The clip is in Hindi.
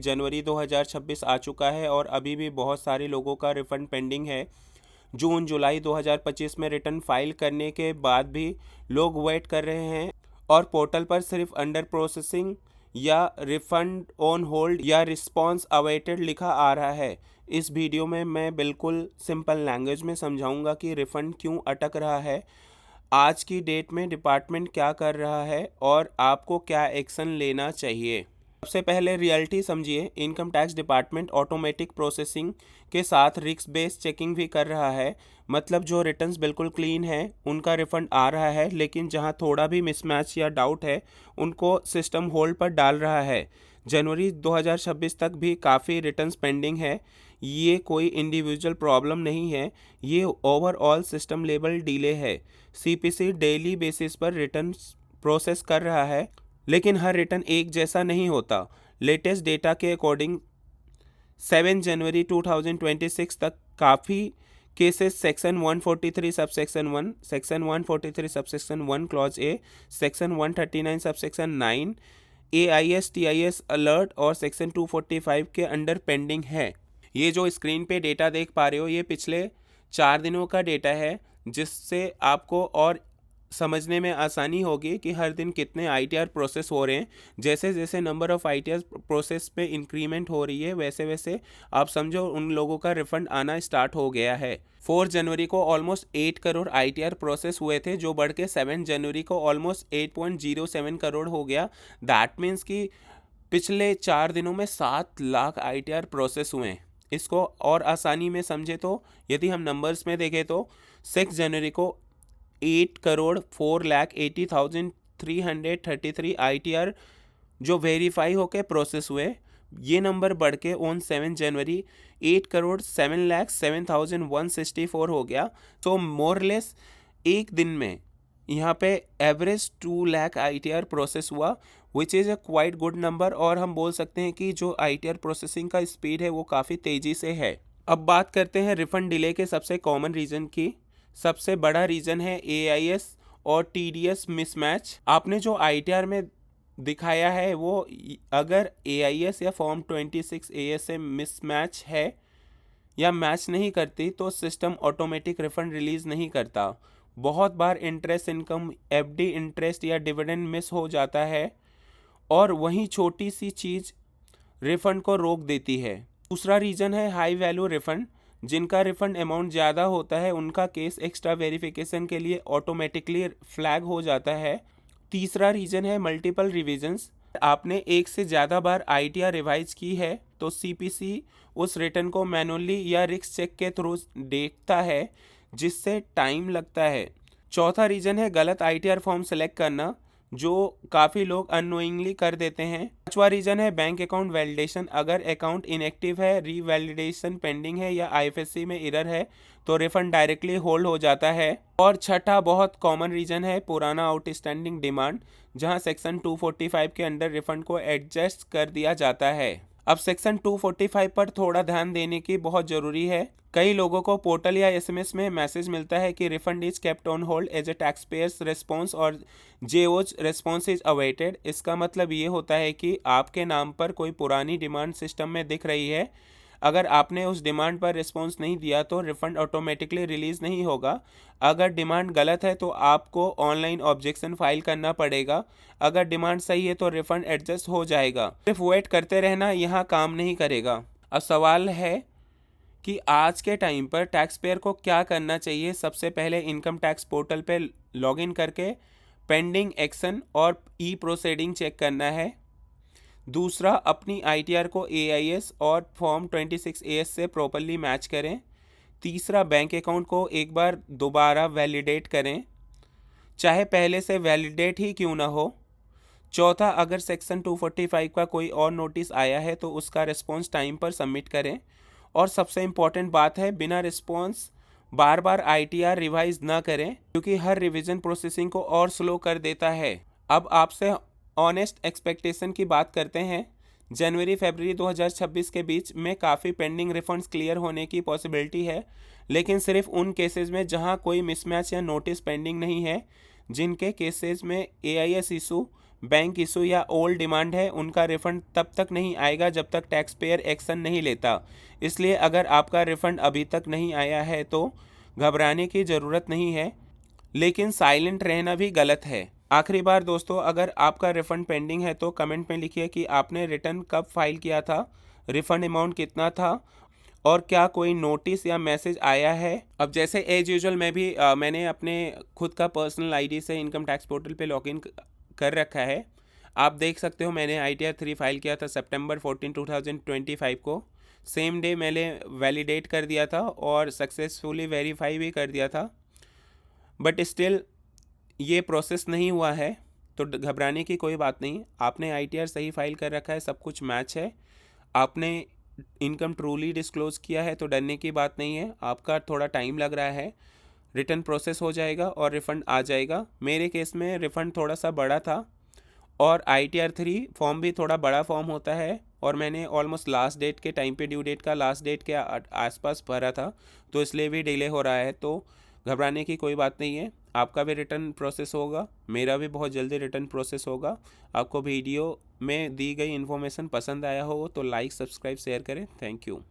जनवरी 2026 आ चुका है और अभी भी बहुत सारे लोगों का रिफ़ंड पेंडिंग है। जून जुलाई 2025 में रिटर्न फाइल करने के बाद भी लोग वेट कर रहे हैं और पोर्टल पर सिर्फ अंडर प्रोसेसिंग या रिफंड ऑन होल्ड या रिस्पांस अवेटेड लिखा आ रहा है। इस वीडियो में मैं बिल्कुल सिंपल लैंग्वेज में समझाऊंगा कि रिफ़ंड क्यों अटक रहा है, आज की डेट में डिपार्टमेंट क्या कर रहा है और आपको क्या एक्शन लेना चाहिए। सबसे पहले रियलिटी समझिए। Income tax department automatic processing के साथ रिस्क बेस्ड चेकिंग भी कर रहा है। मतलब जो रिटर्न्स बिल्कुल क्लीन है उनका रिफंड आ रहा है, लेकिन जहां थोड़ा भी मिसमैच या डाउट है उनको सिस्टम होल्ड पर डाल रहा है। जनवरी 2026 तक भी काफ़ी रिटर्न्स पेंडिंग है। ये कोई इंडिविजुअल प्रॉब्लम नहीं है, ये ओवरऑल सिस्टम लेवल डिले है। सीपीसी डेली बेसिस पर रिटर्न्स प्रोसेस कर रहा है, लेकिन हर रिटर्न एक जैसा नहीं होता। लेटेस्ट डेटा के अकॉर्डिंग 7 जनवरी 2026 तक काफ़ी cases section 143 subsection 1, section 143 subsection 1 clause A, section 139 subsection 9, AIS TIS alert और सेक्शन 245 के अंडर पेंडिंग है। ये जो स्क्रीन पे डेटा देख पा रहे हो ये पिछले 4 दिनों का डेटा है, जिससे आपको और समझने में आसानी होगी कि हर दिन कितने ITR प्रोसेस हो रहे हैं। जैसे जैसे नंबर ऑफ़ ITR प्रोसेस पे इंक्रीमेंट हो रही है वैसे वैसे आप समझो उन लोगों का रिफ़ंड आना स्टार्ट हो गया है। 4 जनवरी को ऑलमोस्ट 8 करोड़ ITR प्रोसेस हुए थे, जो बढ़ के 7 जनवरी को ऑलमोस्ट 8.07 करोड़ हो गया। दैट मीन्स कि पिछले 4 दिनों में 7 लाख ITR प्रोसेस हुए हैं। इसको और आसानी में समझे तो यदि हम नंबर्स में देखें तो 6 जनवरी को 8,4,80,333 ITR जो वेरीफाई होके प्रोसेस हुए। ये नंबर बढ़ के ऑन 7 जनवरी 8,07,07,164 हो गया। तो मोरलेस एक दिन में यहाँ पे एवरेज 2 लाख ITR प्रोसेस हुआ, which is a quite good number. और हम बोल सकते हैं कि जो ITR प्रोसेसिंग का स्पीड है वो काफ़ी तेज़ी से है। अब बात करते हैं रिफ़ंड डिले के सबसे कॉमन रीज़न की। सबसे बड़ा रीज़न है AIS और TDS मिसमैच। आपने जो ITR में दिखाया है वो अगर AIS या फॉर्म 26 AS से मिसमैच है या मैच नहीं करती तो सिस्टम ऑटोमेटिक रिफंड रिलीज़ नहीं करता। बहुत बार इंटरेस्ट इनकम, FD इंटरेस्ट या डिविडेंड मिस हो जाता है और वहीं छोटी सी चीज़ रिफंड को रोक देती है। दूसरा रीज़न है हाई वैल्यू रिफंड। जिनका रिफंड अमाउंट ज़्यादा होता है उनका केस एक्स्ट्रा वेरिफिकेशन के लिए ऑटोमेटिकली फ्लैग हो जाता है। तीसरा रीज़न है मल्टीपल रिविजन्स। आपने एक से ज़्यादा बार ITR रिवाइज की है तो CPC उस रिटर्न को मैनुअली या रिस्क चेक के थ्रू देखता है, जिससे टाइम लगता है। चौथा रीज़न है गलत ITR फॉर्म सेलेक्ट करना, जो काफ़ी लोग अननोइंगली कर देते हैं। पांचवा रीज़न है बैंक अकाउंट वैलिडेशन। अगर अकाउंट इनएक्टिव है, रीवैलिडेशन पेंडिंग है या IFSC में एरर है तो रिफंड डायरेक्टली होल्ड हो जाता है। और छठा बहुत कॉमन रीज़न है पुराना आउटस्टैंडिंग डिमांड, जहां सेक्शन 245 के अंडर रिफंड को एडजस्ट कर दिया जाता है। अब सेक्शन 245 पर थोड़ा ध्यान देने की बहुत ज़रूरी है। कई लोगों को पोर्टल या SMS में मैसेज मिलता है कि refund is kept on hold as a tax payers response और JO's रिस्पॉन्स इज अवेटेड। इसका मतलब ये होता है कि आपके नाम पर कोई पुरानी डिमांड सिस्टम में दिख रही है। अगर आपने उस डिमांड पर रिस्पॉन्स नहीं दिया तो रिफंड ऑटोमेटिकली रिलीज़ नहीं होगा। अगर डिमांड गलत है तो आपको ऑनलाइन ऑब्जेक्शन फाइल करना पड़ेगा। अगर डिमांड सही है तो रिफंड एडजस्ट हो जाएगा। सिर्फ वेट करते रहना यहाँ काम नहीं करेगा। अब सवाल है कि आज के टाइम पर टैक्स पेयर को क्या करना चाहिए। सबसे पहले इनकम टैक्स पोर्टल पे लॉगिन करके पेंडिंग एक्शन और ई प्रोसीडिंग चेक करना है। दूसरा, अपनी ITR को AIS और फॉर्म 26 AS से प्रॉपरली मैच करें। तीसरा, बैंक अकाउंट को एक बार दोबारा वैलिडेट करें, चाहे पहले से वैलिडेट ही क्यों ना हो। चौथा, अगर सेक्शन 245 का कोई और नोटिस आया है तो उसका रिस्पॉन्स टाइम पर सबमिट करें। और सबसे इम्पॉर्टेंट बात है, बिना रिस्पॉन्स बार बार ITR रिवाइज ना करें, क्योंकि हर रिवीजन प्रोसेसिंग को और स्लो कर देता है। अब आपसे ऑनेस्ट एक्सपेक्टेशन की बात करते हैं। जनवरी फरवरी 2026 के बीच में काफ़ी पेंडिंग रिफंड्स क्लियर होने की पॉसिबिलिटी है, लेकिन सिर्फ उन केसेस में जहां कोई मिसमैच या नोटिस पेंडिंग नहीं है। जिनके केसेस में AIS इशू बैंक इशू या ओल्ड डिमांड है, उनका रिफ़ंड तब तक नहीं आएगा जब तक टैक्स पेयर एक्शन नहीं लेता। इसलिए अगर आपका रिफ़ंड अभी तक नहीं आया है तो घबराने की ज़रूरत नहीं है, लेकिन साइलेंट रहना भी गलत है। आखिरी बार दोस्तों, अगर आपका रिफ़ंड पेंडिंग है तो कमेंट में लिखिए कि आपने रिटर्न कब फाइल किया था, रिफ़ंड अमाउंट कितना था और क्या कोई नोटिस या मैसेज आया है। अब जैसे एज यूजुअल मैंने अपने खुद का पर्सनल आईडी से इनकम टैक्स पोर्टल पे लॉगिन कर रखा है। आप देख सकते हो मैंने ITR 3 फाइल किया था सितंबर 14 2025 को। सेम डे मैंने वैलिडेट कर दिया था और सक्सेसफुली वेरीफाई भी कर दिया था, बट स्टिल ये प्रोसेस नहीं हुआ है। तो घबराने की कोई बात नहीं, आपने ITR सही फाइल कर रखा है, सब कुछ मैच है, आपने इनकम ट्रूली डिस्क्लोज किया है, तो डरने की बात नहीं है। आपका थोड़ा टाइम लग रहा है, रिटर्न प्रोसेस हो जाएगा और रिफ़ंड आ जाएगा। मेरे केस में रिफ़ंड थोड़ा सा बड़ा था और ITR 3 फॉर्म भी थोड़ा बड़ा फॉर्म होता है और मैंने ऑलमोस्ट लास्ट डेट के टाइम पे, ड्यू डेट का लास्ट डेट के आसपास भरा था, तो इसलिए भी डिले हो रहा है। तो घबराने की कोई बात नहीं है, आपका भी रिटर्न प्रोसेस होगा, मेरा भी बहुत जल्दी रिटर्न प्रोसेस होगा। आपको वीडियो में दी गई इन्फॉर्मेशन पसंद आया हो तो लाइक, सब्सक्राइब, शेयर करें। Thank you.